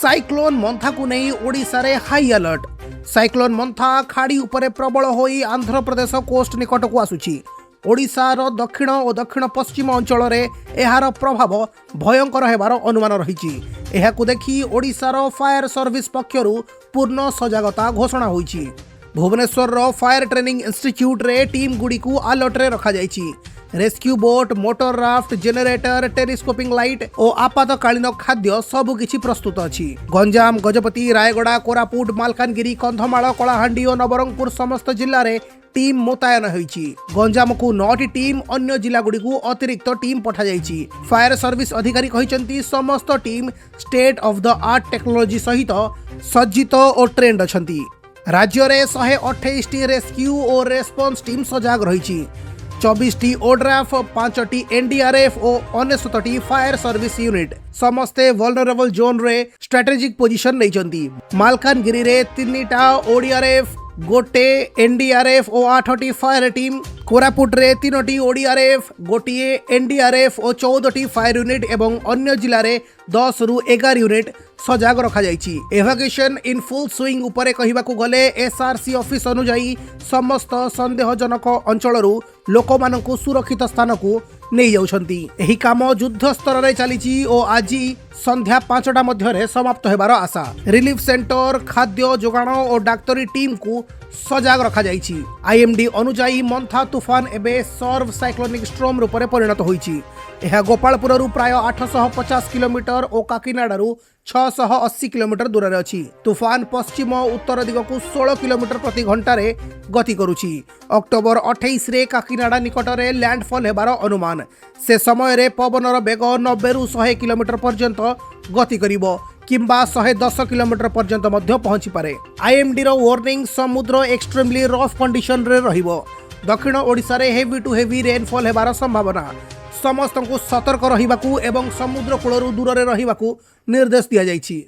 Cyclone मंथा को नहीं ओडिशा रे हाई अलर्ट। साइक्लोन मंथा खाड़ी उपरे प्रबल होई आंध्र प्रदेश कोस्ट निकट को आसुची। ओडिशार दक्षिण और दक्षिण पश्चिम अंचल रे एहार प्रभाव भयंकर हेबार अनुमान रही। एहाकु देखि ओडिशार फायर सर्विस पक्षरु पूर्ण सजागता घोषणा होईची। भुवनेश्वर फायर ट्रेनिंग इंस्टीट्यूट रे टीम गुडी को अलर्ट रे रखा जायची। Rescue boat, motor raft, generator, telescoping light और आपातकालीन खाद्य सबकिछि प्रस्तुत अछि। गंजाम, गजपति, रायगड़ा, कोरापुट, मालकानगिरी, कंधमाल, कलाहांडी और नवरंगपुर समस्त जिल्ला रे टीम मुतयन होईची। गंजाम को 9टी टीम, अन्य जिला गुडी को अतिरिक्त टीम पठा जायची। फायर सर्विस अधिकारी कहिसंती समस्त team state of the art technology सहित सज्जित और ट्रेंड अछंती। राज्य रे 128टी रेस्क्यू और रेस्पॉन्स टीम सजाग रहिची। 24टी ओड्राफ, 5टी एनडीआरएफ और 69टी फायर सर्विस यूनिट समस्ते वल्नरेबल जोन रे स्ट्रेटेजिक पोजिशन नहीं। मालकानगिरी रे 3टा ओडीआरएफ, गोटे एनडीआरएफ और 8टी फायर टीम, कोरापुट रे 3टी ओडीआरएफ, गोटिए एनडीआरएफ और 14टी फायर यूनिट एवं अन्य जिला रे 10 रु 11 यूनिट सजाग रखा जायछि। एवाक्यूएशन इन फुल स्विंग उपरे कहिबाकू गले एसआरसी ऑफिस अनुसायी समस्त संदेहजनक अंचलरू लोकमानंकु सुरक्षित स्थान को नहीं जाउछंती। एही काम युद्ध स्तर रे चलीछि और आज संध्या 5टा मध्यरे समाप्त हेबार आशा। रिलीफ सेंटर, खाद्य जोगाण और डाक्तरी टीम को सजाग रखा जायछि। आईएमडी अनुसायी मंथा तूफान एबे सर्व साइक्लोनिक स्ट्रॉम रूप में परिणत होईछि। यह गोपालपुर प्राय 850 किलोमीटर और काकीनाडू 680 किलोमीटर दूर में अच्छी। तूफान पश्चिम उत्तर दिग को 16 किलोमीटर प्रति घंटा रे गति करुछि। अक्टोबर 28 रे काकीनाडा निकट में लैंडफॉल हेबार अनुमान। से समय रे पवनर बेग 90 रु 100 किलोमीटर पर्यंत गति करिबो किंबा 110 किलोमीटर पर्यंत मध्य पहुंची पारे। आईएमडी रो वार्निंग समुद्र एक्सट्रीमली रफ कंडीशन रे रहिबो। दक्षिण ओडिशा रे हेवी टू हेवी रेनफॉल हेबार संभावना। समस्त को सतर्क रहिबाकू एवं समुद्र कूलरू दूर रे रहिबाकू निर्देश दिया जायछि।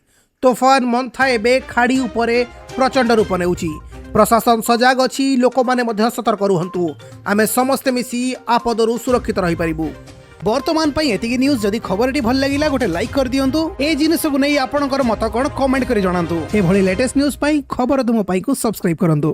तूफान मंथा एबे खाड़ी उपरे प्रचंड रूप नेउछि। प्रशासन सजाग अछि, लोक माने मध्य सतर्क रुहंतु। आमे समस्त मिसी आपदरू सुरक्षित रहि परिबु। वर्तमान पई एतिकी न्यूज। जदि खबरटी भल लागिला गोटे लाइक कर दियंतु। ए जिनिस को नै आपनकर मत कोन कमेंट करि जणांतु। ए भली लेटेस्ट न्यूज पई खबर तुम पई को सब्सक्राइब करंतु।